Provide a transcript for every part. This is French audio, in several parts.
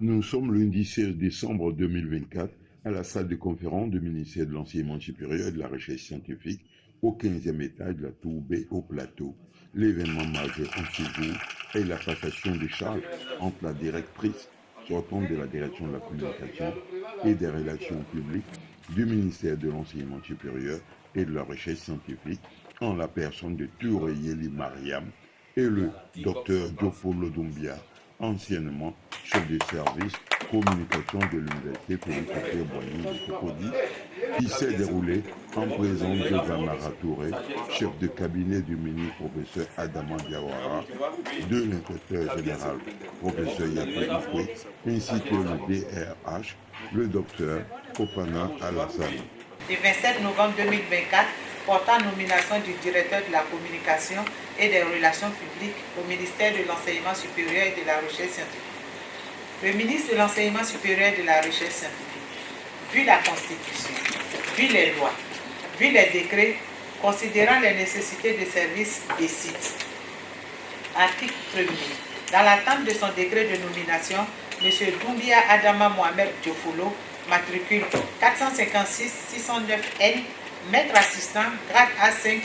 Nous sommes le lundi 16 décembre 2024 à la salle de conférence du ministère de l'Enseignement supérieur et de la Recherche scientifique au 15e étage de la Tour B au Plateau. L'événement majeur en ce jour est la passation de charges entre la directrice sortante de la direction de la communication et des relations publiques du ministère de l'Enseignement supérieur et de la Recherche scientifique en la personne de Toureyeli Mariam et le docteur Diopolo Doumbia, anciennement chef de service communication de l'université Félix Houphouët-Boigny de Cocody, qui s'est déroulé en présence de Gamara Touré, chef de cabinet du ministre professeur Adama Diawara, de l'inspecteur général professeur Yapo Ikwe, ainsi que le DRH, le docteur Opana Alassane. Du 27 novembre 2024 portant nomination du directeur de la communication et des relations publiques au ministère de l'Enseignement supérieur et de la Recherche scientifique. Le ministre de l'Enseignement supérieur et de la Recherche scientifique, vu la Constitution, vu les lois, vu les décrets, considérant les nécessités de service des sites. Article 1er. Dans l'attente de son décret de nomination, M. Doumbia Adama Mohamed Diopolo, matricule 456-609N, maître assistant, grade A5,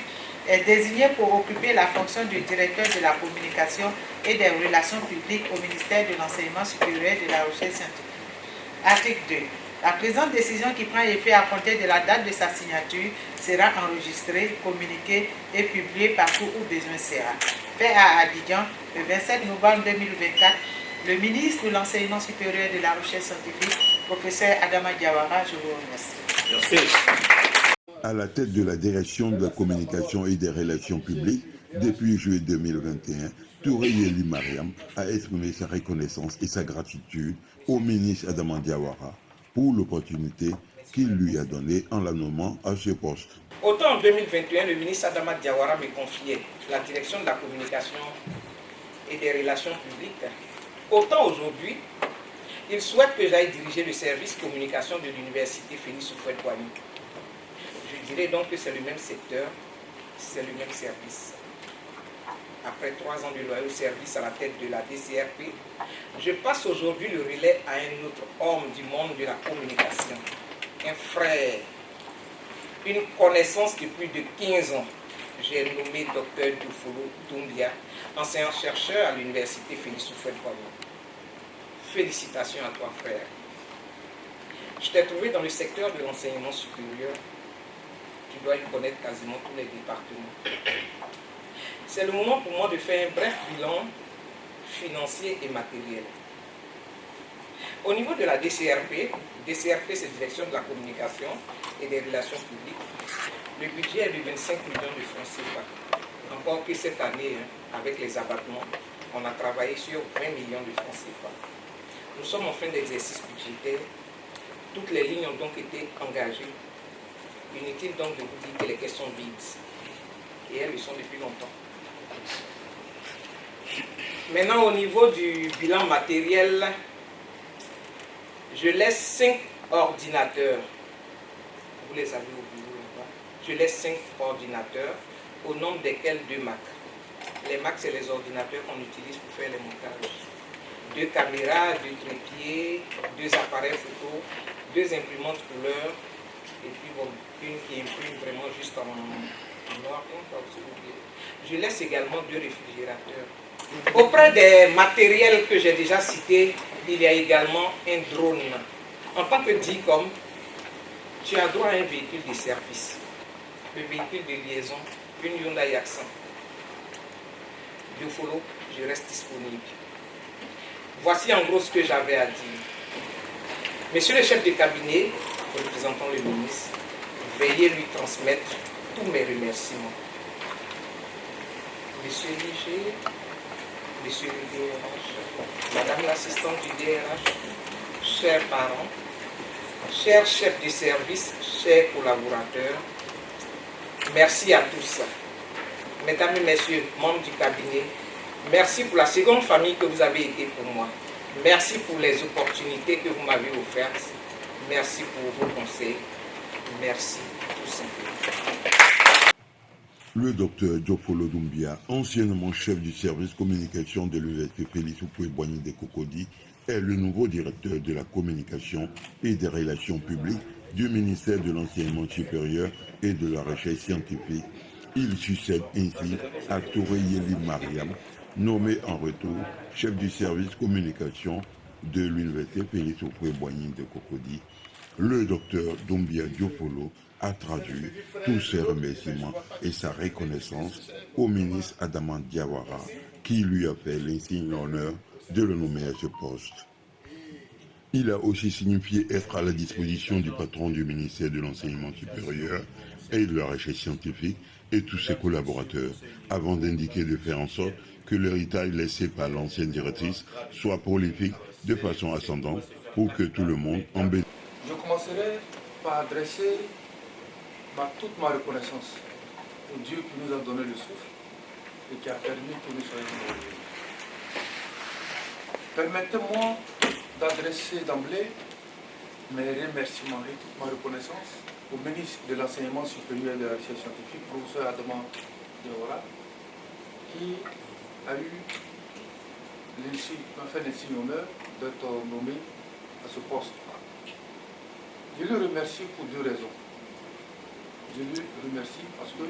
est désigné pour occuper la fonction de directeur de la communication et des relations publiques au ministère de l'Enseignement supérieur et de la Recherche scientifique. Article 2. La présente décision qui prend effet à compter de la date de sa signature sera enregistrée, communiquée et publiée partout où besoin sera. Fait à Abidjan, le 27 novembre 2024, le ministre de l'Enseignement supérieur et de la Recherche scientifique, professeur Adama Diawara, je vous remercie. Merci. À la tête de la direction de la communication et des relations publiques, depuis juillet 2021, Toureyeli Mariam a exprimé sa reconnaissance et sa gratitude au ministre Adama Diawara pour l'opportunité qu'il lui a donnée en la nommant à ce poste. Autant en 2021, le ministre Adama Diawara me confiait la direction de la communication et des relations publiques, autant aujourd'hui, il souhaite que j'aille diriger le service communication de l'université Félix Houphouët-Boigny. Je dirais donc que c'est le même secteur, c'est le même service. Après 3 ans de loyal service à la tête de la DCRP, je passe aujourd'hui le relais à un autre homme du monde de la communication, un frère, une connaissance de plus de 15 ans. J'ai nommé Dr Diopolo Doumbia, enseignant-chercheur à l'université Félix Houphouët-Boigny. Félicitations à toi, frère. Je t'ai trouvé dans le secteur de l'enseignement supérieur. Tu dois y connaître quasiment tous les départements. C'est le moment pour moi de faire un bref bilan financier et matériel. Au niveau de la DCRP, c'est Direction de la communication et des relations publiques, le budget est de 25 millions de francs CFA. Encore que cette année, avec les abattements, on a travaillé sur 20 millions de francs CFA. Nous sommes en fin d'exercice budgétaire. Toutes les lignes ont donc été engagées. Inutile donc de vous dire que les caisses sont vides. Et elles le sont depuis longtemps. Maintenant, au niveau du bilan matériel, je laisse 5 ordinateurs. Vous les avez au bureau là-bas. Je laisse 5 ordinateurs, au nombre desquels 2 Mac. Les Mac, c'est les ordinateurs qu'on utilise pour faire les montages. 2 caméras, 2 trépieds, 2 appareils photo, 2 imprimantes couleur, et puis bon, une qui imprime vraiment juste en noir. Je laisse également 2 réfrigérateurs. Auprès des matériels que j'ai déjà cités, il y a également un drone. En tant que DICOM, tu as droit à un véhicule de service, le véhicule de liaison, une Hyundai Accent. Diopolo, je reste disponible. Voici en gros ce que j'avais à dire. Monsieur le chef de cabinet, représentant le ministre, veuillez lui transmettre tous mes remerciements. Monsieur l'IG, Monsieur le DRH, Madame l'assistante du DRH, chers parents, chers chefs de service, chers collaborateurs, merci à tous. Mesdames et messieurs, membres du cabinet, merci pour la seconde famille que vous avez été pour moi. Merci pour les opportunités que vous m'avez offertes. Merci pour vos conseils. Merci tout simplement. Le docteur Diopolo Doumbia, anciennement chef du service communication de l'université Félix Houphouët-Boigny de Cocody, est le nouveau directeur de la communication et des relations publiques du ministère de l'Enseignement supérieur et de la Recherche scientifique. Il succède ainsi à Touré Yeli Mariam, nommé en retour chef du service communication de l'Université Félix Houphouët-Boigny de Cocody. Le docteur Doumbia Diopolo a traduit tous ses remerciements et sa reconnaissance au ministre Adama Diawara, qui lui a fait l'insigne honneur de le nommer à ce poste. Il a aussi signifié être à la disposition du patron du ministère de l'Enseignement supérieur et de la Recherche scientifique et tous ses collaborateurs, avant d'indiquer de faire en sorte que l'héritage laissé par l'ancienne directrice soit prolifique de façon ascendante pour que tout le monde en bénéficie. Je commencerai par adresser toute ma reconnaissance au Dieu qui nous a donné le souffle et qui a permis que nous soyons réunis. Permettez-moi d'adresser d'emblée mes remerciements et toute ma reconnaissance au ministre de l'Enseignement supérieur et de la Recherche scientifique, professeur Adama Diawara, qui m'a fait l'insigne honneur d'être nommé à ce poste. Je le remercie pour deux raisons. Je le remercie parce que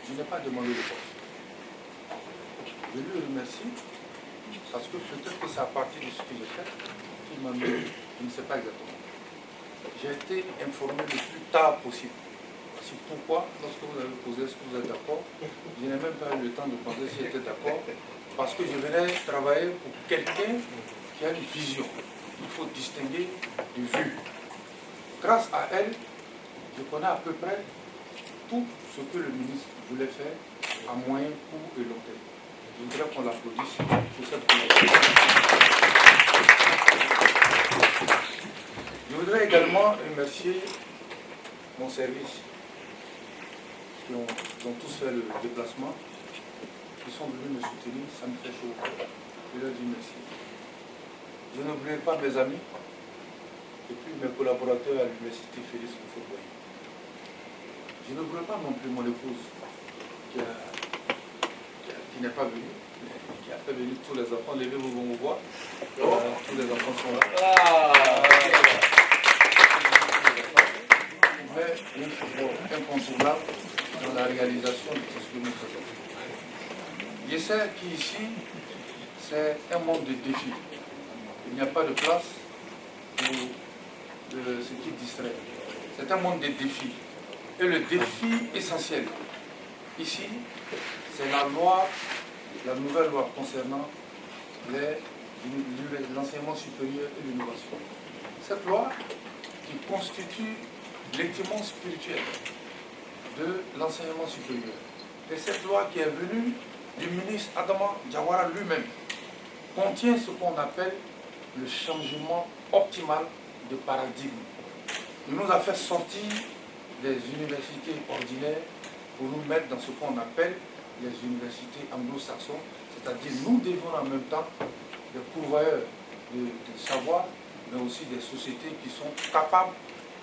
je n'ai pas demandé le poste. Je le remercie parce que peut-être que c'est à partir de ce que j'ai fait qu'il m'a mis, je ne sais pas exactement. J'ai été informé le plus tard possible. C'est pourquoi, lorsque vous avez posé est-ce que vous êtes d'accord, je n'ai même pas eu le temps de penser si j'étais d'accord, parce que je venais travailler pour quelqu'un qui a une vision. Il faut distinguer de vue. Grâce à elle, je connais à peu près tout ce que le ministre voulait faire à moyen, court et long terme. Je voudrais qu'on l'applaudisse pour cette collaboration. Je voudrais également remercier mon service qui ont tous fait le déplacement, qui sont venus me soutenir, ça me fait chaud. Je leur dis merci. Je n'oublierai pas mes amis et puis mes collaborateurs à l'université Félix Houphouët-Boigny. Je n'oublierai pas non plus mon épouse qui n'est pas venue, qui a fait venir tous les enfants. Levez-vous, vont vous voir. Tous les enfants sont là. Mais une figure incontournable dans la réalisation de tout ce que nous faisons. Je sais qu'ici, c'est un monde de défis. Il n'y a pas de place pour ce qui distrait. C'est un monde de défis. Et le défi essentiel, ici, c'est la nouvelle loi concernant l'enseignement supérieur et l'innovation. Cette loi qui constitue l'équipement spirituel de l'enseignement supérieur. Et cette loi qui est venue du ministre Adama Diawara lui-même contient ce qu'on appelle le changement optimal de paradigme. Il nous a fait sortir des universités ordinaires pour nous mettre dans ce qu'on appelle les universités anglo-saxons, c'est-à-dire nous devons en même temps des pourvoyeurs de savoir, mais aussi des sociétés qui sont capables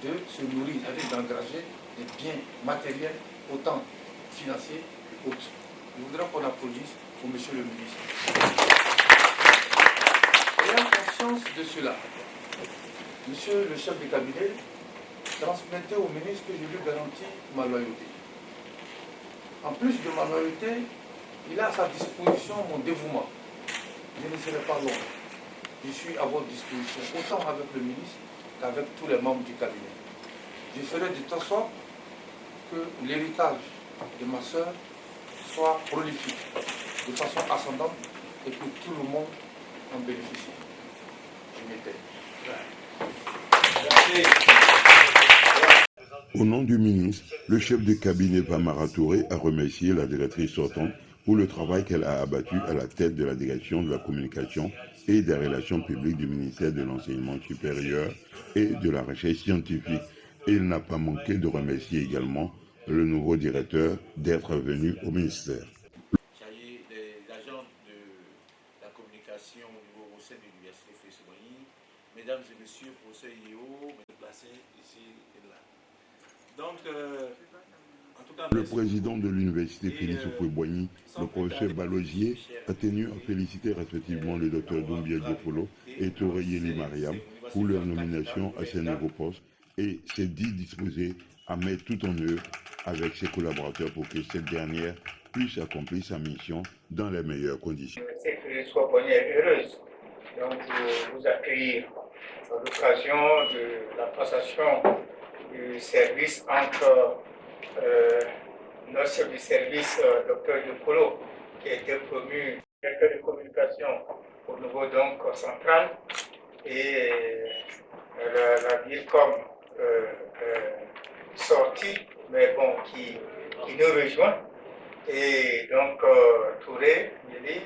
de se nourrir, c'est-à-dire d'engager des biens matériels, autant financiers que autres. Je voudrais qu'on applaudisse pour monsieur le ministre. Ayant conscience de cela, monsieur le chef de cabinet, transmettez au ministre que je lui garantis ma loyauté. En plus de ma loyauté, il a à sa disposition mon dévouement. Je ne serai pas long. Je suis à votre disposition, autant avec le ministre qu'avec tous les membres du cabinet. Je ferai de telle sorte que l'héritage de ma soeur soit prolifique, de façon ascendante, et que tout le monde en bénéficie. Je m'étais. Au nom du ministre, le chef de cabinet Famara Touré a remercié la directrice sortante pour le travail qu'elle a abattu à la tête de la direction de la communication et des relations publiques du ministère de l'Enseignement supérieur et de la Recherche scientifique. Et il n'a pas manqué de remercier également le nouveau directeur d'être venu au ministère. Les agents de la communication au sein de l'université Félix Houphouët-Boigny, mesdames et messieurs, professeurs IO, me déplacer ici et là. Donc, en Le président de l'université Félix Houphouët-Boigny, le professeur Balosier, a tenu à féliciter respectivement le docteur Doumbia Diopolo et Touré Yeli Mariam pour leur nomination à ces nouveaux postes et s'est dit disposé à mettre tout en œuvre avec ses collaborateurs pour que cette dernière puisse accomplir sa mission dans les meilleures conditions. L'université Félix Houphouët-Boigny est heureuse donc, de vous accueillir à l'occasion de la passation du service entre notre chef du service, Dr Diopolo, qui a été promu directeur de communication au niveau donc central, et la DIRCOM sortie, mais bon, qui nous rejoint, et donc Touré,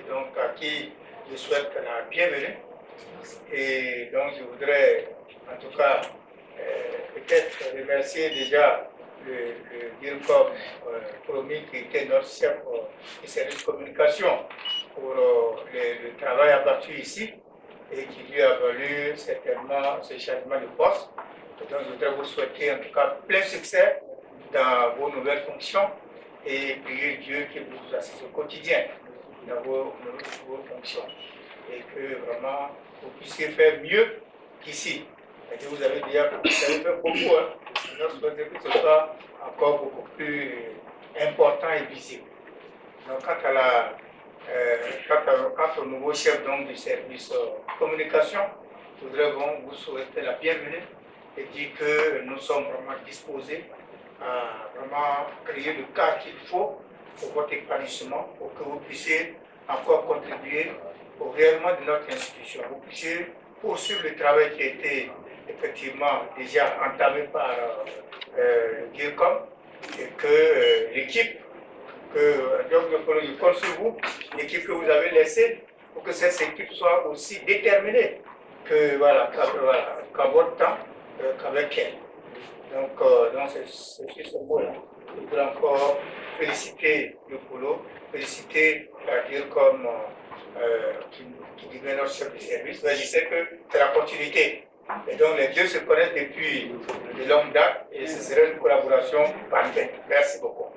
donc à qui je souhaite la bienvenue. Et donc je voudrais en tout cas peut-être remercier déjà le DIRCOM promis qui était notre chef du service communication pour le travail abattu ici et qui lui a valu certainement ce changement de poste. Donc je voudrais vous souhaiter en tout cas plein succès dans vos nouvelles fonctions et prier Dieu qui vous assiste au quotidien dans vos fonctions et que vraiment vous puissiez faire mieux qu'ici. Et vous avez déjà fait beaucoup, hein. Nous souhaitons que ce soit encore beaucoup plus important et visible. Donc, quant au nouveau chef donc, du service communication, je voudrais vous souhaiter la bienvenue et dire que nous sommes vraiment disposés à vraiment créer le cadre qu'il faut pour votre épanouissement, pour que vous puissiez encore contribuer au rayonnement de notre institution. Vous puissiez poursuivre le travail qui a été effectivement déjà entamé par le DIRCOM et que l'équipe je compte sur vous, l'équipe que vous avez laissée, pour que cette équipe soit aussi déterminée qu'à votre temps, qu'avec elle. Donc c'est ce mot-là. Je voudrais encore féliciter le polo, féliciter la DIRCOM qui devient notre chef de service. Mais je sais que c'est la continuité. Et donc les deux se connaissent depuis de longue date et ce serait une collaboration parfaite. Merci beaucoup.